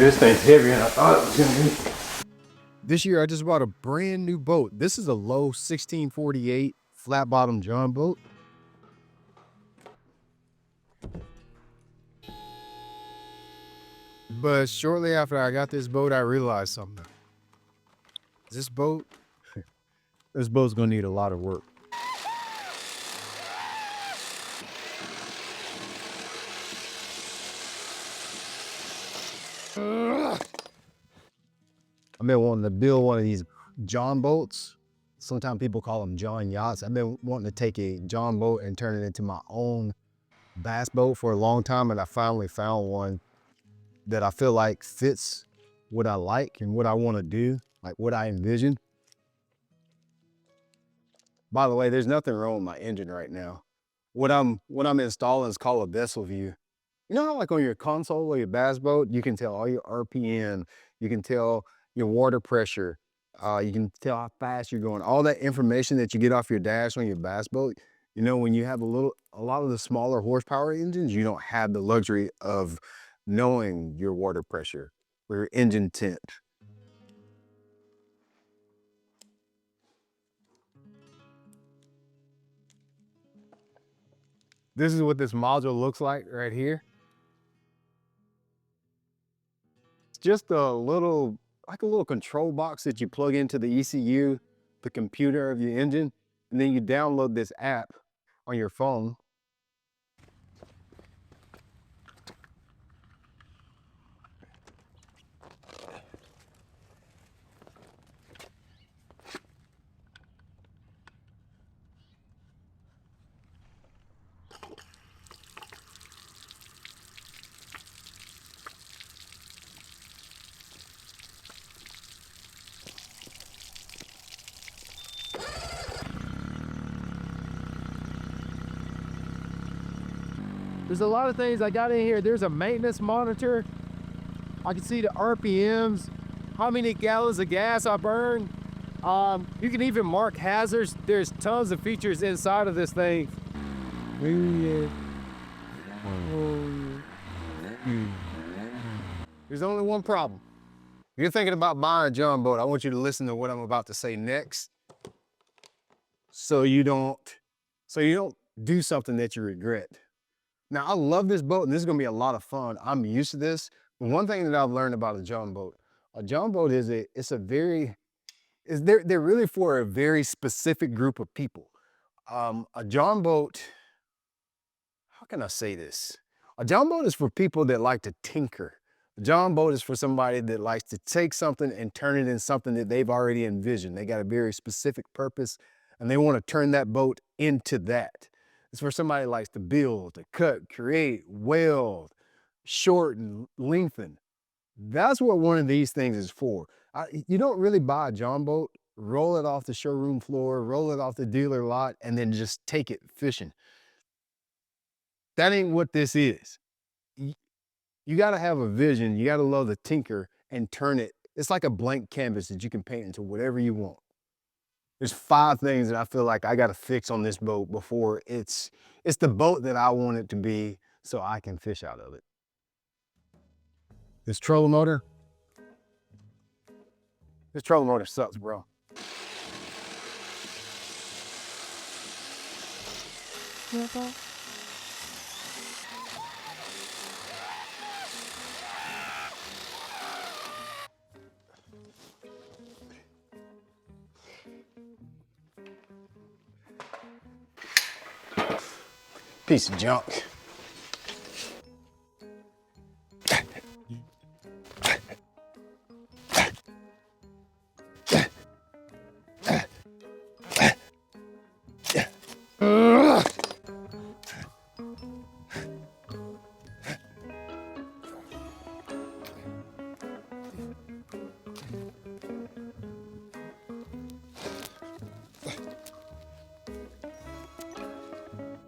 this thing's heavier than I thought it was gonna be. This year, I just bought a brand new boat. This is a low 1648 flat bottom John boat. But shortly after I got this boat, I realized something. This boat's gonna need a lot of work. I've been wanting to build one of these John boats. Sometimes people call them John yachts. I've been wanting to take a John boat and turn it into my own bass boat for a long time, and I finally found one that I feel like fits what I like and what I want to do, like what I envision. By the way, there's nothing wrong with my engine right now. What I'm installing is called a vessel view. You know how like on your console or your bass boat, you can tell all your RPM, you can tell your water pressure, you can tell how fast you're going. All that information that you get off your dash on your bass boat, you know, when you have a lot of the smaller horsepower engines, you don't have the luxury of knowing your water pressure or your engine temp. This is what this module looks like right here. It's just a little, like a little control box that you plug into the ECU, the computer of your engine, and then you download this app on your phone. There's a lot of things I got in here. There's a maintenance monitor. I can see the RPMs, how many gallons of gas I burned. You can even mark hazards. There's tons of features inside of this thing. There's only one problem. If you're thinking about buying a John boat, I want you to listen to what I'm about to say next, so you don't do something that you regret. Now, I love this boat, and this is gonna be a lot of fun. I'm used to this. But one thing that I've learned about a John boat is they're really for a very specific group of people. A John boat, how can I say this? A John boat is for people that like to tinker. A John boat is for somebody that likes to take something and turn it into something that they've already envisioned. They got a very specific purpose, and they want to turn that boat into that. It's for somebody that likes to build, to cut, create, weld, shorten, lengthen. That's what one of these things is for. You don't really buy a John boat, roll it off the showroom floor, roll it off the dealer lot, and then just take it fishing. That ain't what this is. You got to have a vision. You got to love to tinker and turn it. It's like a blank canvas that you can paint into whatever you want. There's 5 things that I feel like I got to fix on this boat before it's the boat that I want it to be, so I can fish out of it. This trolling motor sucks, bro. Piece of junk.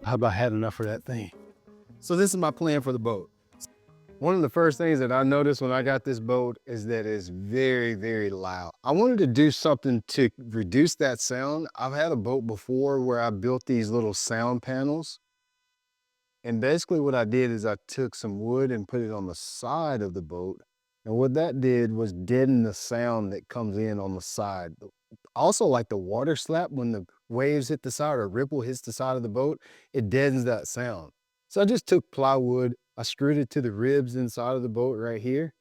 How about had enough of that thing? So this is my plan for the boat. One of the first things that I noticed when I got this boat is that it's very, very loud. I wanted to do something to reduce that sound. I've had a boat before where I built these little sound panels. And basically what I did is I took some wood and put it on the side of the boat And what that did was deaden the sound that comes in on the side. Also, like the water slap, when the waves hit the side or ripple hits the side of the boat, it deadens that sound. So I just took plywood, I screwed it to the ribs inside of the boat right here,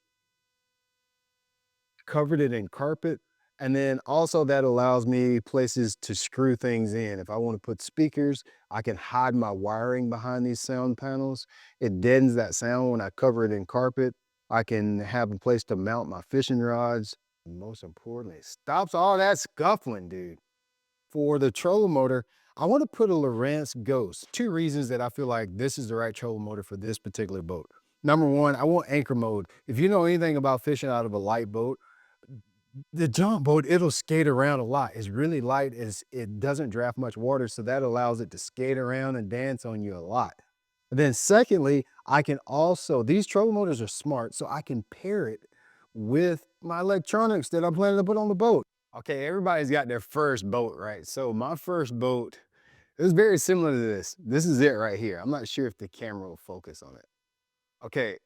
covered it in carpet, and then also that allows me places to screw things in. If I want to put speakers, I can hide my wiring behind these sound panels. It deadens that sound when I cover it in carpet. I can have a place to mount my fishing rods. And most importantly, it stops all that scuffling, dude. For the trolling motor, I want to put a Lowrance Ghost. Two reasons that I feel like this is the right trolling motor for this particular boat. Number one, I want anchor mode. If you know anything about fishing out of a light boat, the Jon boat, it'll skate around a lot. It's really light, it doesn't draft much water, so that allows it to skate around and dance on you a lot. And then secondly, I can also, these trolling motors are smart, so I can pair it with my electronics that I'm planning to put on the boat. Okay, everybody's got their first boat, right? So my first boat is very similar to this. This is it right here. I'm not sure if the camera will focus on it. Okay,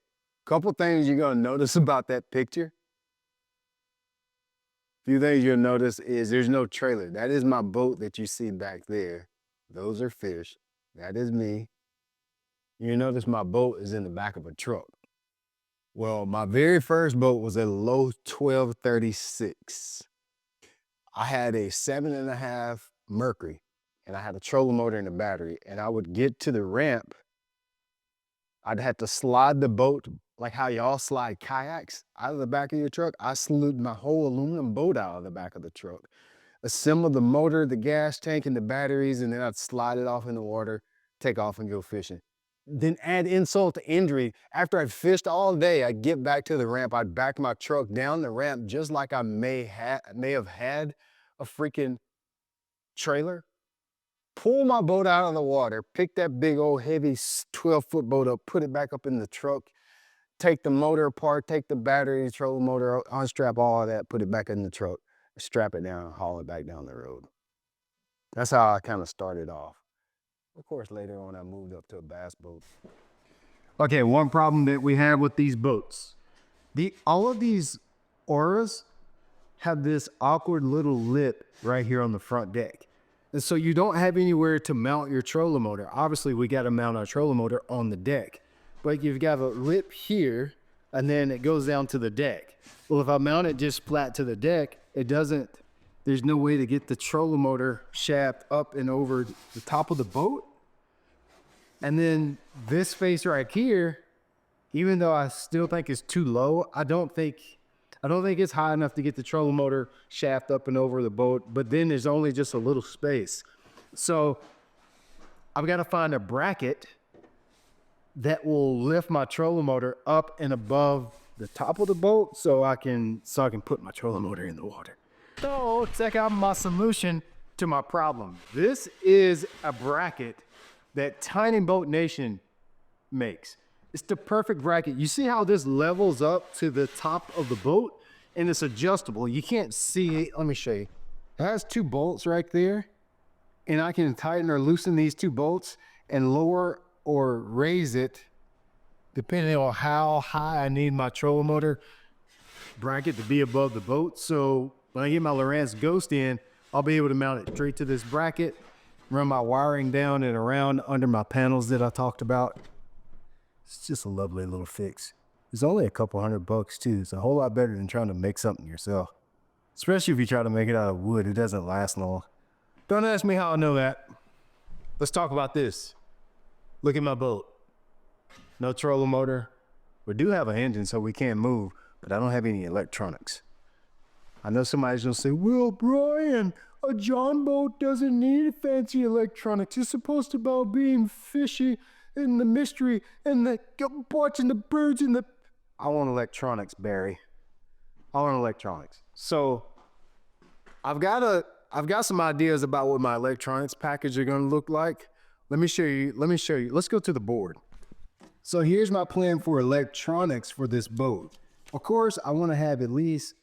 couple things you're gonna notice about that picture. Few things you'll notice is there's no trailer. That is my boat that you see back there. Those are fish. That is me. You notice my boat is in the back of a truck. Well, my very first boat was a low 1236. I had a 7.5 Mercury and I had a trolling motor and a battery, and I would get to the ramp. I'd have to slide the boat like how y'all slide kayaks out of the back of your truck. I slid my whole aluminum boat out of the back of the truck, assemble the motor, the gas tank, and the batteries, and then I'd slide it off in the water, take off and go fishing. Then add insult to injury. After I'd fished all day, I'd get back to the ramp. I'd back my truck down the ramp just like I may have had a freaking trailer, pull my boat out of the water, pick that big old heavy 12-foot boat up, put it back up in the truck, take the motor apart, take the battery, trolling motor, unstrap all of that, put it back in the truck, strap it down, and haul it back down the road. That's how I kind of started off. Of course, later on, I moved up to a bass boat. Okay, one problem that we have with these boats. All of these auras have this awkward little lip right here on the front deck. And so you don't have anywhere to mount your trolling motor. Obviously, we got to mount our trolling motor on the deck. But you've got a lip here, and then it goes down to the deck. Well, if I mount it just flat to the deck, there's no way to get the trolling motor shaft up and over the top of the boat. And then this face right here, even though I still think it's too low, I don't think it's high enough to get the trolling motor shaft up and over the boat, but then there's only just a little space. So I've got to find a bracket that will lift my trolling motor up and above the top of the boat so I can put my trolling motor in the water. So check out my solution to my problem. This is a bracket that Tiny Boat Nation makes. It's the perfect bracket. You see how this levels up to the top of the boat, and it's adjustable. You can't see it. Let me show you. It has two bolts right there, and I can tighten or loosen these two bolts and lower or raise it depending on how high I need my trolling motor bracket to be above the boat. So when I get my Lowrance Ghost in, I'll be able to mount it straight to this bracket, run my wiring down and around under my panels that I talked about. It's just a lovely little fix. It's only a couple $100 too. It's a whole lot better than trying to make something yourself. Especially if you try to make it out of wood, it doesn't last long. Don't ask me how I know that. Let's talk about this. Look at my boat. No trolling motor. We do have an engine so we can move, but I don't have any electronics. I know somebody's gonna say, well, Brian, a Jon boat doesn't need fancy electronics. It's supposed to be about being fishy and the mystery and the watching the birds and the... I want electronics, Barry. I want electronics. So I've got some ideas about what my electronics package are gonna look like. Let me show you. Let's go to the board. So here's my plan for electronics for this boat. Of course, I want to have at least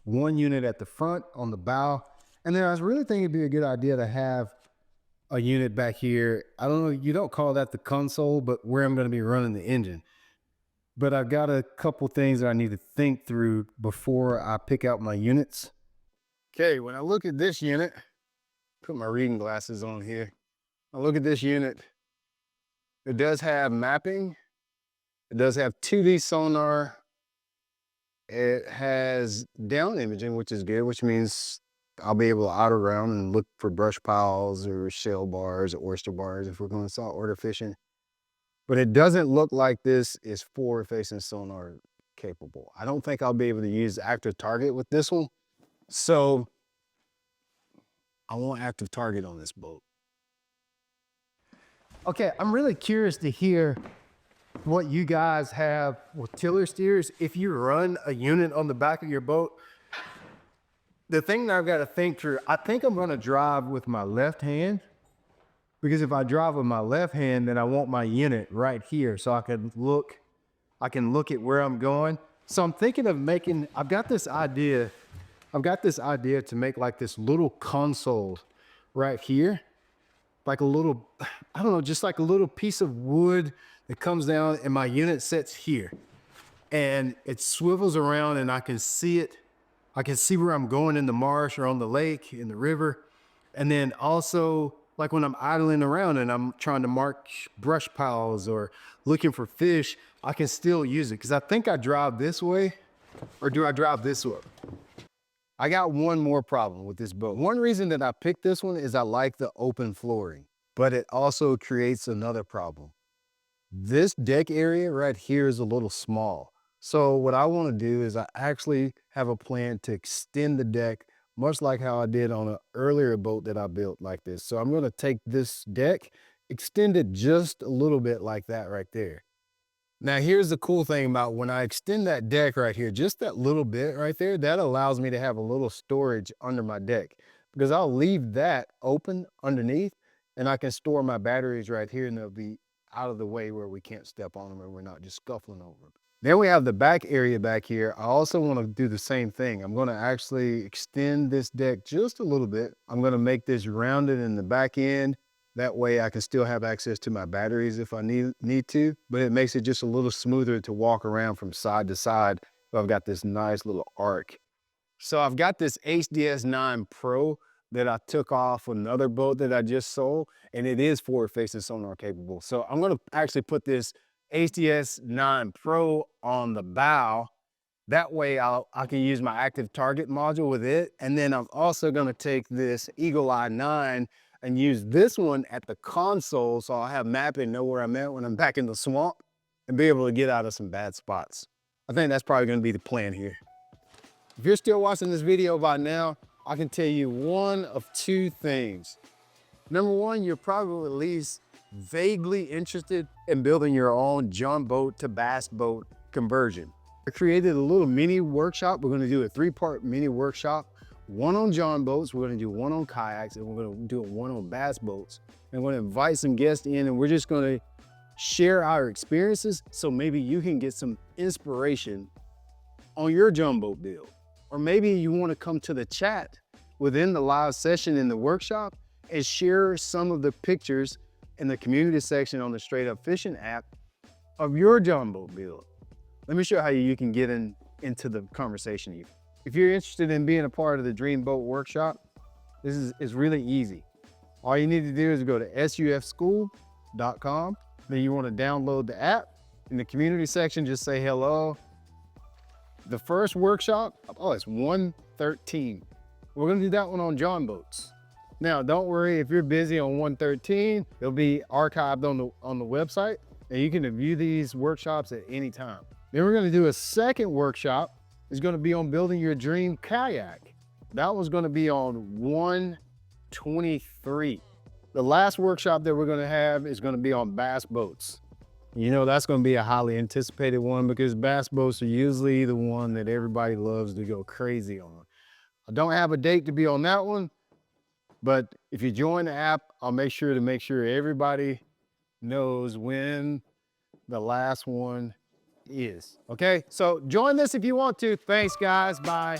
one unit at the front on the bow. And then I was really thinking it'd be a good idea to have a unit back here. I don't know, you don't call that the console, but where I'm going to be running the engine. but I've got a couple things that I need to think through before I pick out my units. Okay, when I look at this unit, put my reading glasses on here. I look at this unit, it does have mapping. It does have 2D sonar. It has down imaging, which is good, which means I'll be able to auto round and look for brush piles or shell bars or oyster bars if we're going saltwater fishing. But it doesn't look like this is forward-facing sonar capable. I don't think I'll be able to use active target with this one. So I want active target on this boat. Okay, I'm really curious to hear what you guys have with tiller steers. If you run a unit on the back of your boat, the thing that I've got to think through, I think I'm going to drive with my left hand, because if I drive with my left hand, then I want my unit right here so I can look at where I'm going. So I'm thinking of making, I've got this idea to make like this little console right here, like a little, I don't know, just like a little piece of wood that comes down and my unit sits here and it swivels around and I can see it. I can see where I'm going in the marsh or on the lake, in the river. And then also, like when I'm idling around and I'm trying to mark brush piles or looking for fish, I can still use it. Because I think I drive this way, or do I drive this way? I got one more problem with this boat. One reason that I picked this one is I like the open flooring, but it also creates another problem. This deck area right here is a little small. So what I want to do is I actually have a plan to extend the deck, much like how I did on an earlier boat that I built like this. So I'm going to take this deck, extend it just a little bit like that right there. Now here's the cool thing about when I extend that deck right here, just that little bit right there, that allows me to have a little storage under my deck, because I'll leave that open underneath and I can store my batteries right here and they'll be out of the way where we can't step on them and we're not just scuffling over them. Then we have the back area back here. I also want to do the same thing. I'm going to actually extend this deck just a little bit. I'm going to make this rounded in the back end. That way I can still have access to my batteries if I need to, but it makes it just a little smoother to walk around from side to side. So I've got this nice little arc. So I've got this HDS 9 Pro that I took off another boat that I just sold, and it is forward-facing sonar capable. So I'm gonna actually put this HDS 9 Pro on the bow. That way I can use my active target module with it. And then I'm also gonna take this Eagle Eye 9 and use this one at the console so I'll have mapping, know where I'm at when I'm back in the swamp, and be able to get out of some bad spots. I think that's probably gonna be the plan here. If you're still watching this video by now, I can tell you one of two things. Number one, you're probably at least vaguely interested in building your own John boat to bass boat conversion. I created a little mini workshop. We're gonna do a 3-part mini workshop. One on John boats, we're gonna do one on kayaks, and we're gonna do one on bass boats. And we're gonna invite some guests in and we're just gonna share our experiences so maybe you can get some inspiration on your John boat build. Or maybe you wanna come to the chat within the live session in the workshop and share some of the pictures in the community section on the Straight Up Fishing app of your John boat build. Let me show you how you can get into the conversation even. If you're interested in being a part of the Dream Boat Workshop, this is really easy. All you need to do is go to sufschool.com. Then you want to download the app. In the community section, just say hello. The first workshop, oh, it's 113. We're going to do that one on John boats. Now, don't worry if you're busy on 113, it'll be archived on the website, and you can view these workshops at any time. Then we're going to do a second workshop. It's going to be on building your dream kayak. That was going to be on 123. The last workshop that we're going to have is going to be on bass boats. You know, that's going to be a highly anticipated one because bass boats are usually the one that everybody loves to go crazy on. I don't have a date to be on that one, but if you join the app, I'll make sure everybody knows when the last one is. Okay, so join this if you want to. Thanks, guys. Bye.